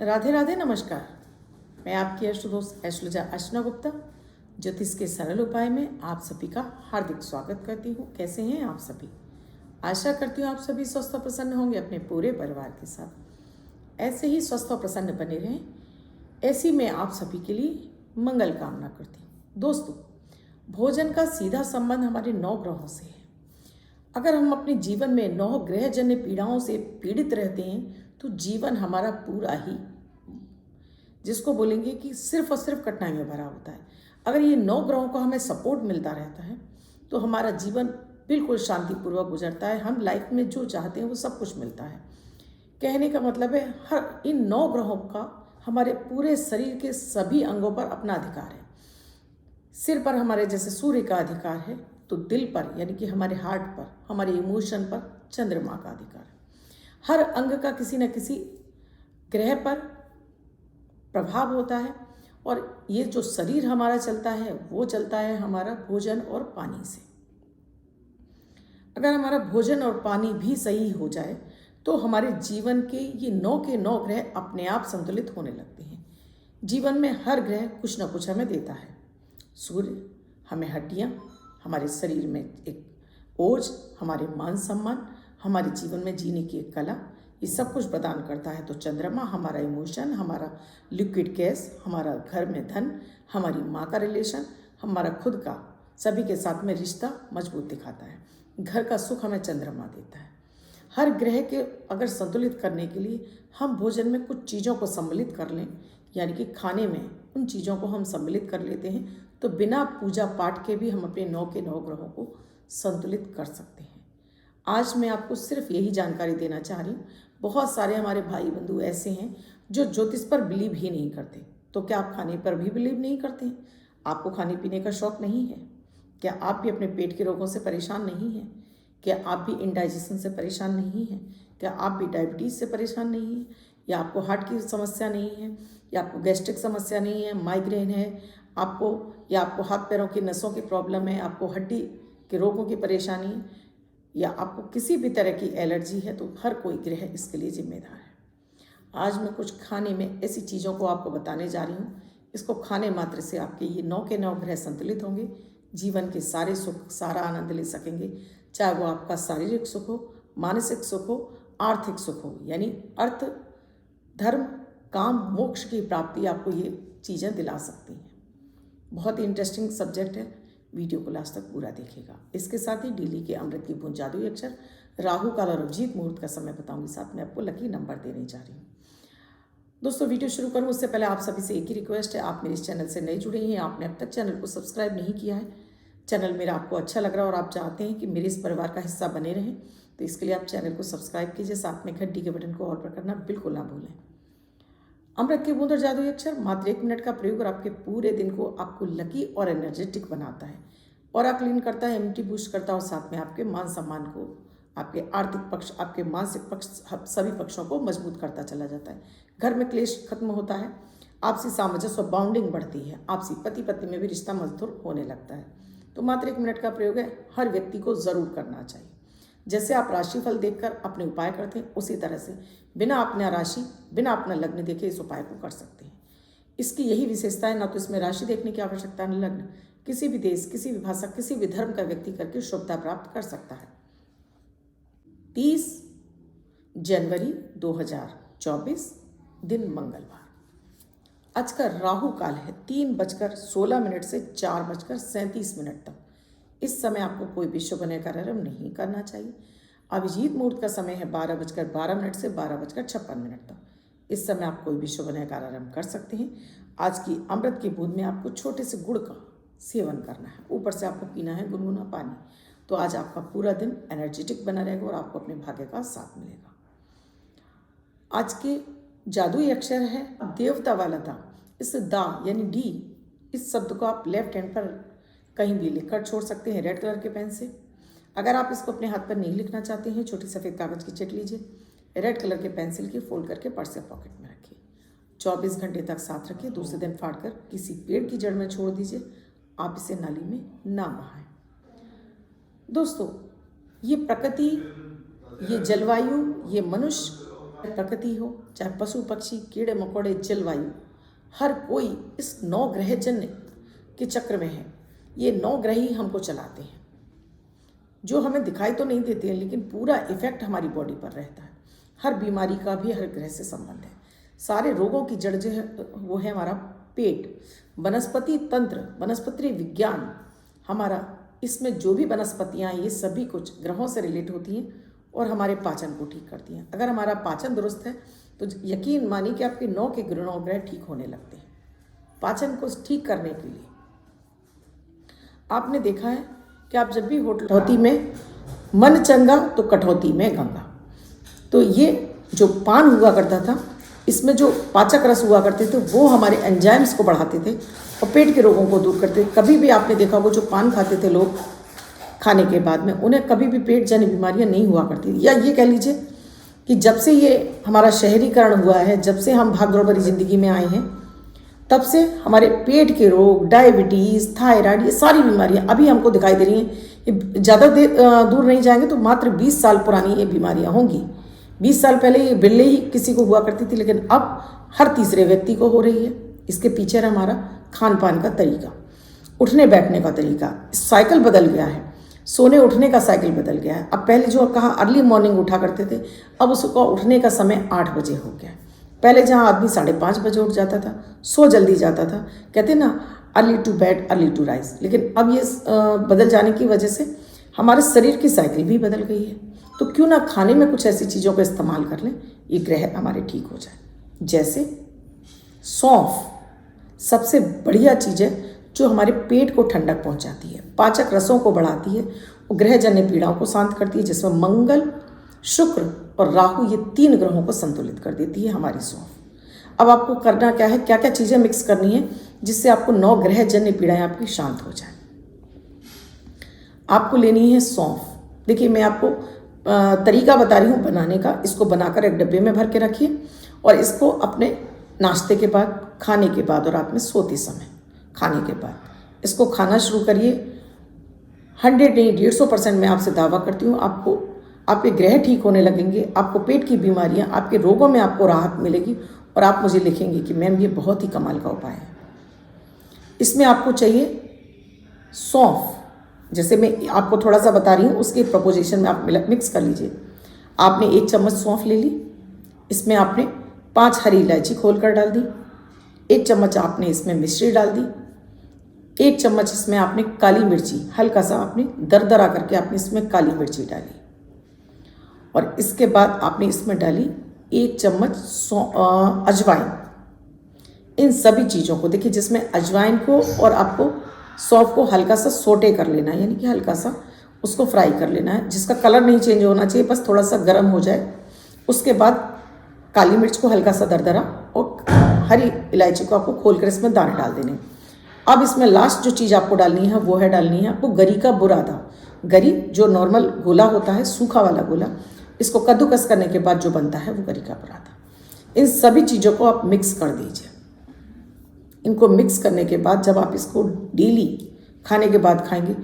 राधे राधे नमस्कार। मैं आपकी अष्ट दोस्त ऐश्वर्या अर्चना गुप्ता ज्योतिष के सरल उपाय में आप सभी का हार्दिक स्वागत करती हूँ। कैसे हैं आप सभी? आशा करती हूँ आप सभी स्वस्थ और प्रसन्न होंगे अपने पूरे परिवार के साथ। ऐसे ही स्वस्थ और प्रसन्न बने रहें, ऐसी मैं आप सभी के लिए मंगल कामना करती हूँ। दोस्तों, भोजन का सीधा संबंध हमारे 9 ग्रहों से है। अगर हम अपने जीवन में 9 ग्रहजन्य पीड़ाओं से पीड़ित रहते हैं तो जीवन हमारा पूरा ही, जिसको बोलेंगे कि सिर्फ और सिर्फ कठिनाई में भरा होता है। अगर ये 9 ग्रहों का हमें सपोर्ट मिलता रहता है तो हमारा जीवन बिल्कुल शांतिपूर्वक गुजरता है। हम लाइफ में जो चाहते हैं वो सब कुछ मिलता है। कहने का मतलब है हर इन 9 ग्रहों का हमारे पूरे शरीर के सभी अंगों पर अपना अधिकार है। सिर पर हमारे जैसे सूर्य का अधिकार है, तो दिल पर यानी कि हमारे हार्ट पर, हमारे इमोशन पर चंद्रमा का अधिकार है। हर अंग का किसी न किसी ग्रह पर प्रभाव होता है और ये जो शरीर हमारा चलता है वो चलता है हमारा भोजन और पानी से। अगर हमारा भोजन और पानी भी सही हो जाए तो हमारे जीवन के ये 9 के 9 ग्रह अपने आप संतुलित होने लगते हैं। जीवन में हर ग्रह कुछ न कुछ हमें देता है। सूर्य हमें हड्डियाँ, हमारे शरीर में एक ओज, हमारे मान सम्मान, हमारे जीवन में जीने की एक कला, ये सब कुछ प्रदान करता है। तो चंद्रमा हमारा इमोशन, हमारा लिक्विड गैस, हमारा घर में धन, हमारी माँ का रिलेशन, हमारा खुद का सभी के साथ में रिश्ता मजबूत दिखाता है। घर का सुख हमें चंद्रमा देता है। हर ग्रह के अगर संतुलित करने के लिए हम भोजन में कुछ चीज़ों को सम्मिलित कर लें, यानी कि खाने में उन चीज़ों को हम सम्मिलित कर लेते हैं, तो बिना पूजा पाठ के भी हम अपने 9 के 9 ग्रहों को संतुलित कर सकते हैं। आज मैं आपको सिर्फ यही जानकारी देना चाह रही हूँ। बहुत सारे हमारे भाई बंधु ऐसे हैं जो ज्योतिष पर बिलीव ही नहीं करते। तो क्या आप खाने पर भी बिलीव नहीं करते हैं? आपको खाने पीने का शौक नहीं है? क्या आप भी अपने पेट के रोगों से परेशान नहीं हैं? क्या आप भी इंडाइजेशन से परेशान नहीं हैं? क्या आप भी डायबिटीज़ से परेशान नहीं हैं? या आपको हार्ट की समस्या नहीं है? या आपको गैस्ट्रिक समस्या नहीं है, माइग्रेन है आपको, या आपको हाथ पैरों की नसों की प्रॉब्लम है, आपको हड्डी के रोगों की परेशानी है, या आपको किसी भी तरह की एलर्जी है, तो हर कोई ग्रह इसके लिए जिम्मेदार है। आज मैं कुछ खाने में ऐसी चीज़ों को आपको बताने जा रही हूँ। इसको खाने मात्र से आपके ये 9 के 9 ग्रह संतुलित होंगे। जीवन के सारे सुख, सारा आनंद ले सकेंगे, चाहे वो आपका शारीरिक सुख हो, मानसिक सुख हो, आर्थिक सुख हो, यानी अर्थ, धर्म, काम, मोक्ष की प्राप्ति आपको ये चीज़ें दिला सकती हैं। बहुत ही इंटरेस्टिंग सब्जेक्ट है, वीडियो को लास्ट तक पूरा देखिएगा। इसके साथ ही डेली के अमृत की बूंद, जादुई अक्षर, राहु काल और अभिजीत मुहूर्त का समय बताऊंगी। साथ में आपको लकी नंबर देने जा रही हूँ। दोस्तों, वीडियो शुरू करूँ उससे पहले आप सभी से एक ही रिक्वेस्ट है, आप मेरे इस चैनल से नए जुड़े हैं, आपने अब तक चैनल को सब्सक्राइब नहीं किया है, चैनल मेरा आपको अच्छा लग रहा है और आप चाहते हैं कि मेरे इस परिवार का हिस्सा बने रहें, तो इसके लिए आप चैनल को सब्सक्राइब कीजिए। साथ में घंटी के बटन को ऑल पर करना बिल्कुल ना भूलें। अमृत की बूंद और जादुई अक्षर मात्र 1 मिनट का प्रयोग और आपके पूरे दिन को आपको लकी और एनर्जेटिक बनाता है, और क्लीन करता है, इम्यूनिटी बूस्ट करता है, और साथ में आपके मान सम्मान को, आपके आर्थिक पक्ष, आपके मानसिक पक्ष, सभी पक्षों को मजबूत करता चला जाता है। घर में क्लेश खत्म होता है, आपसी सामंजस्य और बाउंडिंग बढ़ती है, आपसी पति पत्नी में भी रिश्ता मधुर होने लगता है। तो मात्र 1 मिनट का प्रयोग है, हर व्यक्ति को ज़रूर करना चाहिए। जैसे आप राशिफल देखकर अपने उपाय करते हैं, उसी तरह से बिना अपना राशि, बिना अपना लग्न देखे इस उपाय को कर सकते हैं। इसकी यही विशेषता है, ना तो इसमें राशि देखने की आवश्यकता है, न लग्न। किसी भी देश, किसी भी भाषा, किसी भी धर्म का व्यक्ति करके शुभता प्राप्त कर सकता है। 30 जनवरी 2024 दिन मंगलवार। आज का राहु काल है 3:16 से 4:37 तक। इस समय आपको भी भी शुभ कार्यक्रम नहीं करना चाहिए। अभिजीत मुहूर्त का समय है 12:12 से 12:56 तक। इस समय आप कोई भी शुभ कार्यक्रम कर सकते हैं। आज की अमृत की बूंद में आपको छोटे से गुड़ का सेवन करना है, ऊपर से आपको पीना है गुनगुना पानी। तो आज आपका पूरा दिन एनर्जेटिक बना रहेगा और आपको अपने भाग्य का साथ मिलेगा। आज के जादुई अक्षर है देवता वाला दा। इस दा यानी डी, इस शब्द को आप लेफ्ट हैंड पर कहीं भी लिखकर छोड़ सकते हैं रेड कलर के पेन से। अगर आप इसको अपने हाथ पर नहीं लिखना चाहते हैं, छोटी सफ़ेद कागज़ की चिट लीजिए, रेड कलर के पेंसिल की फोल्ड करके पर्स या पॉकेट में रखिए। 24 घंटे तक साथ रखिए। दूसरे दिन फाड़कर किसी पेड़ की जड़ में छोड़ दीजिए। आप इसे नाली में ना बहाएं। दोस्तों, ये प्रकृति, ये जलवायु, ये मनुष्य प्रकृति हो, चाहे पशु पक्षी, कीड़े मकोड़े, जलवायु, हर कोई इस 9 ग्रह जन्य के चक्र में है। ये 9 ग्रह ही हमको चलाते हैं, जो हमें दिखाई तो नहीं देते हैं, लेकिन पूरा इफेक्ट हमारी बॉडी पर रहता है। हर बीमारी का भी हर ग्रह से संबंध है। सारे रोगों की जड़ जो है वो है हमारा पेट। वनस्पति तंत्र, वनस्पति विज्ञान हमारा, इसमें जो भी वनस्पतियाँ हैं ये सभी कुछ ग्रहों से रिलेट होती हैं और हमारे पाचन को ठीक करती हैं। अगर हमारा पाचन दुरुस्त है तो यकीन मानिए कि आपके 9 के 9 ग्रह ठीक होने लगते हैं। पाचन को ठीक करने के लिए आपने देखा है कि आप जब भी कटौती में मन चंगा तो कटौती में गंगा, तो ये जो पान हुआ करता था इसमें जो पाचक रस हुआ करते थे वो हमारे एंजाइम्स को बढ़ाते थे और पेट के रोगों को दूर करते थे। कभी भी आपने देखा होगा जो पान खाते थे लोग खाने के बाद में, उन्हें कभी भी पेट जन्य बीमारियां नहीं हुआ करती थी। या ये कह लीजिए कि जब से ये हमारा शहरीकरण हुआ है, जब से हम भागदौड़ भरी जिंदगी में आए हैं, तब से हमारे पेट के रोग, डायबिटीज़, थायराइड, ये सारी बीमारियां अभी हमको दिखाई दे रही हैं। ये ज़्यादा दूर नहीं जाएंगे तो मात्र 20 साल पुरानी ये बीमारियां होंगी। 20 साल पहले ये बिल्ले ही किसी को हुआ करती थी, लेकिन अब हर तीसरे व्यक्ति को हो रही है। इसके पीछे हमारा खान पान का तरीका, उठने बैठने का तरीका, साइकिल बदल गया है, सोने उठने का साइकिल बदल गया है। अब पहले जो कहा अर्ली मॉर्निंग उठा करते थे, अब उसको उठने का समय 8 बजे हो गया। पहले जहाँ आदमी 5:30 बजे उठ जाता था, सो जल्दी जाता था, कहते ना early to bed early to rise, लेकिन अब ये बदल जाने की वजह से हमारे शरीर की साइकिल भी बदल गई है। तो क्यों ना खाने में कुछ ऐसी चीज़ों का इस्तेमाल कर लें, ये ग्रह हमारे ठीक हो जाए। जैसे सौंफ सबसे बढ़िया चीज़ है जो हमारे पेट को ठंडक पहुंचाती है, पाचक रसों को बढ़ाती है और ग्रहजन्य पीड़ाओं को शांत करती है, जिसमें मंगल, शुक्र और राहु, ये 3 ग्रहों को संतुलित कर देती है हमारी सौंफ। अब आपको करना क्या है, क्या क्या चीज़ें मिक्स करनी है जिससे आपको 9 ग्रहजन्य पीड़ाएं आपकी शांत हो जाए। आपको लेनी है सौंफ। देखिए मैं आपको तरीका बता रही हूँ बनाने का। इसको बनाकर एक डब्बे में भर के रखिए और इसको अपने नाश्ते के बाद, खाने के बाद और रात में सोते समय खाने के बाद इसको खाना शुरू करिए। 100 नहीं 150% मैं आपसे दावा करती हूँ आपको आपके ग्रह ठीक होने लगेंगे, आपको पेट की बीमारियाँ, आपके रोगों में आपको राहत मिलेगी और आप मुझे लिखेंगे कि मैम ये बहुत ही कमाल का उपाय है। इसमें आपको चाहिए सौंफ, जैसे मैं आपको थोड़ा सा बता रही हूँ उसके प्रपोजिशन में आप मिक्स कर लीजिए। आपने 1 चम्मच सौंफ ले ली, इसमें आपने 5 हरी इलायची खोल कर डाल दी, 1 चम्मच आपने इसमें मिश्री डाल दी, 1 चम्मच इसमें आपने काली मिर्ची, हल्का सा आपने दरदरा करके आपने इसमें काली मिर्ची डाली और इसके बाद आपने इसमें डाली 1 चम्मच अजवाइन। इन सभी चीज़ों को देखिए, जिसमें अजवाइन को और आपको सौंफ को हल्का सा सोटे कर लेना है, यानी कि हल्का सा उसको फ्राई कर लेना है, जिसका कलर नहीं चेंज होना चाहिए, बस थोड़ा सा गर्म हो जाए। उसके बाद काली मिर्च को हल्का सा दरदरा और हरी इलायची को आपको खोल कर इसमें दाने डाल देने। अब इसमें लास्ट जो चीज़ आपको डालनी है वो है डालनी है आपको गरी का बुरादा। गरी जो नॉर्मल गोला होता है, सूखा वाला गोला, इसको कद्दूकस करने के बाद जो बनता है वो गरी का बुरादा। इन सभी चीज़ों को आप मिक्स कर दीजिए। इनको मिक्स करने के बाद जब आप इसको डेली खाने के बाद खाएंगे,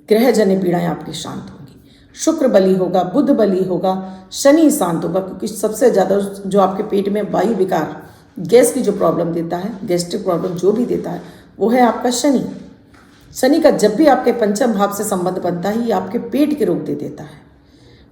ग्रहजन्य पीड़ाएं आपकी शांत होंगी। शुक्र बली होगा, बुध बली होगा, शनि शांत होगा, क्योंकि सबसे ज़्यादा जो आपके पेट में वायु विकार, गैस की जो प्रॉब्लम देता है, गैस्ट्रिक प्रॉब्लम जो भी देता है, वो है आपका शनि। शनि का जब भी आपके पंचम भाव से संबंध बनता है, ये आपके पेट के रोग दे देता है।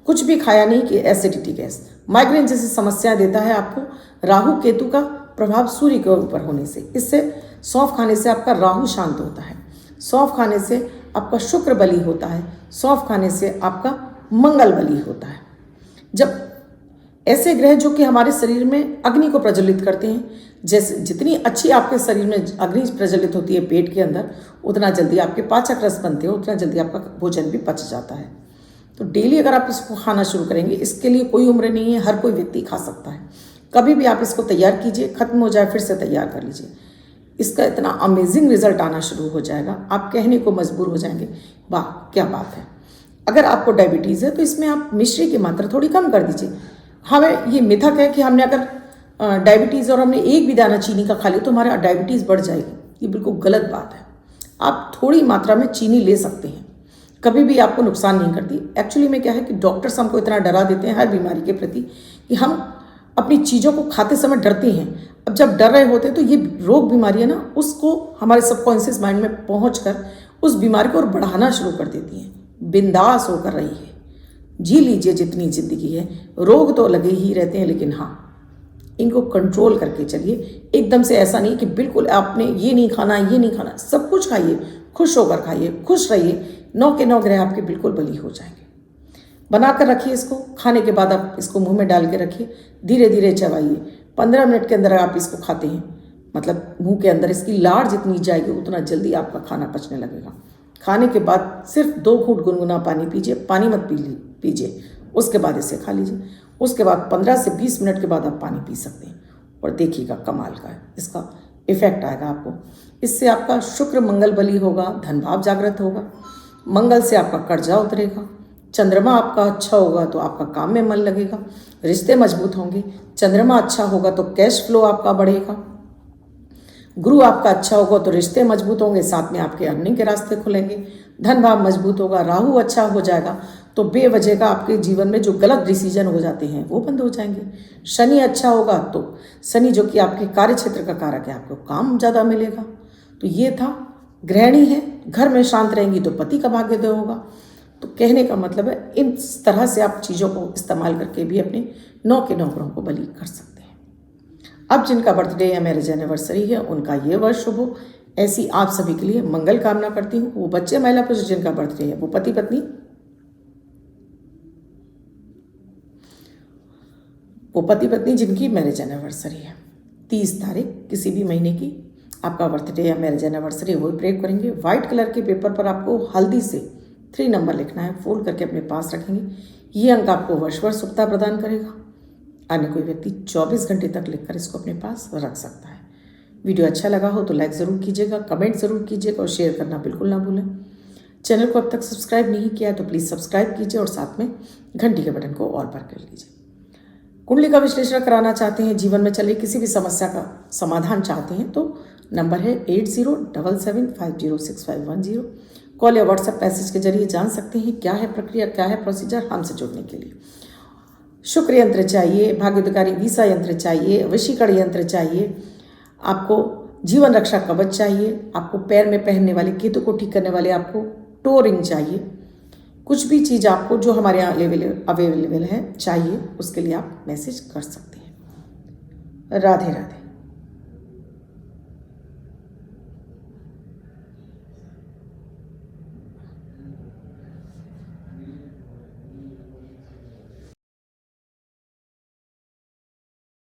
कुछ भी खाया नहीं कि एसिडिटी, गैस, माइग्रेन जैसी समस्याएं देता है आपको। राहु केतु का प्रभाव सूर्य के ऊपर होने से, इससे सौंफ खाने से आपका राहु शांत होता है, सौंफ खाने से आपका शुक्र बली होता है, सौंफ खाने से आपका मंगल बली होता है। जब ऐसे ग्रह जो कि हमारे शरीर में अग्नि को प्रज्वलित करते हैं, जैसे जितनी अच्छी आपके शरीर में अग्नि प्रज्वलित होती है पेट के अंदर, उतना जल्दी आपके पाचक रस बनते हैं, उतना जल्दी आपका भोजन भी पच जाता है। तो डेली अगर आप इसको खाना शुरू करेंगे, इसके लिए कोई उम्र नहीं है, हर कोई व्यक्ति खा सकता है। कभी भी आप इसको तैयार कीजिए, खत्म हो जाए फिर से तैयार कर लीजिए। इसका इतना अमेजिंग रिजल्ट आना शुरू हो जाएगा, आप कहने को मजबूर हो जाएंगे, वाह क्या बात है। अगर आपको डायबिटीज़ है तो इसमें आप मिश्री की मात्रा थोड़ी कम कर दीजिए। हमें ये मिथक है कि हमने अगर डायबिटीज़ और हमने एक भी दाना चीनी का खा लिया तो हमारा डायबिटीज़ बढ़ जाएगी, ये बिल्कुल गलत बात है। आप थोड़ी मात्रा में चीनी ले सकते हैं, कभी भी आपको नुकसान नहीं करती। एक्चुअली में क्या है कि डॉक्टर्स हमको इतना डरा देते हैं हर बीमारी के प्रति कि हम अपनी चीज़ों को खाते समय डरते हैं। अब जब डर रहे होते हैं तो ये रोग बीमारियां ना उसको हमारे सबकॉन्शियस माइंड में पहुंचकर उस बीमारी को और बढ़ाना शुरू कर देती हैं। बिंदास होकर रही है, जी लीजिए जितनी जिंदगी है। रोग तो लगे ही रहते हैं, लेकिन हाँ, इनको कंट्रोल करके चलिए। एकदम से ऐसा नहीं कि बिल्कुल आपने ये नहीं खाना, ये नहीं खाना। सब कुछ खाइए, खुश होकर खाइए, खुश रहिए। 9 के 9 ग्रह आपके बिल्कुल बली हो जाएंगे। बनाकर रखिए इसको। खाने के बाद आप इसको मुंह में डाल के रखिए, धीरे धीरे चबाइए। 15 मिनट के अंदर आप इसको खाते हैं, मतलब मुंह के अंदर इसकी लार जितनी जाएगी उतना जल्दी आपका खाना पचने लगेगा। खाने के बाद सिर्फ 2 घूंट गुनगुना पानी पीजिए, पानी मत पीजिए। उसके बाद इसे खा लीजिए। उसके बाद 15 से 20 मिनट के बाद आप पानी पी सकते हैं और देखिएगा कमाल का इसका इफेक्ट आएगा आपको। इससे आपका शुक्र मंगल बली होगा, धन भाव जागृत होगा। मंगल से आपका कर्जा उतरेगा। चंद्रमा आपका अच्छा होगा तो आपका काम में मन लगेगा, रिश्ते मजबूत होंगे। चंद्रमा अच्छा होगा तो कैश फ्लो आपका बढ़ेगा। गुरु आपका अच्छा होगा तो रिश्ते मजबूत होंगे, साथ में आपके अर्निंग के रास्ते खुलेंगे। धन भाव मजबूत होगा। राहु अच्छा हो जाएगा तो बेवजह का आपके जीवन में जो गलत डिसीजन हो जाते हैं वो बंद हो जाएंगे। शनि अच्छा होगा तो शनि जो कि आपके कार्य क्षेत्र का कारक है, आपको काम ज़्यादा मिलेगा। तो ये था। गृहिणी है, घर में शांत रहेंगी तो पति का भाग्योदय होगा। तो कहने का मतलब है इस तरह से आप चीज़ों को इस्तेमाल करके भी अपने 9 के 9 ग्रहों को बली कर सकते हैं। अब जिनका बर्थडे या मैरिज एनिवर्सरी है उनका ये वर्ष शुभ हो, ऐसी आप सभी के लिए मंगल कामना करती हूँ। वो बच्चे महिला पुरुष जिनका बर्थडे है, वो पति पत्नी जिनकी मैरिज एनिवर्सरी है 30 तारीख किसी भी महीने की आपका बर्थडे या मैरिज एनिवर्सरी, वो प्रे करेंगे। व्हाइट कलर के पेपर पर आपको हल्दी से 3 नंबर लिखना है, फोल्ड करके अपने पास रखेंगे। ये अंक आपको वर्ष वर्ष शुभता प्रदान करेगा। अन्य कोई व्यक्ति 24 घंटे तक लिखकर इसको अपने पास रख सकता है। वीडियो अच्छा लगा हो तो लाइक ज़रूर कीजिएगा, कमेंट ज़रूर कीजिएगा और शेयर करना बिल्कुल ना भूलें। चैनल को अब तक सब्सक्राइब नहीं किया है तो प्लीज़ सब्सक्राइब कीजिए और साथ में घंटी के बटन को ऑल पर कर लीजिए। कुंडली का विश्लेषण कराना चाहते हैं, जीवन में चल रही किसी भी समस्या का समाधान चाहते हैं तो नंबर है 8077506510। कॉल या व्हाट्सएप मैसेज के जरिए जान सकते हैं क्या है प्रक्रिया, क्या है प्रोसीजर हमसे जुड़ने के लिए। शुक्र यंत्र चाहिए, भाग्योदयकारी वीसा यंत्र चाहिए, वशीकरण यंत्र चाहिए, आपको जीवन रक्षा कवच चाहिए, आपको पैर में पहनने वाले केतु को ठीक करने वाले आपको टोरिंग चाहिए। कुछ भी चीज़ आपको जो हमारे यहाँ अवेलेबल है चाहिए, उसके लिए आप मैसेज कर सकते हैं। राधे राधे।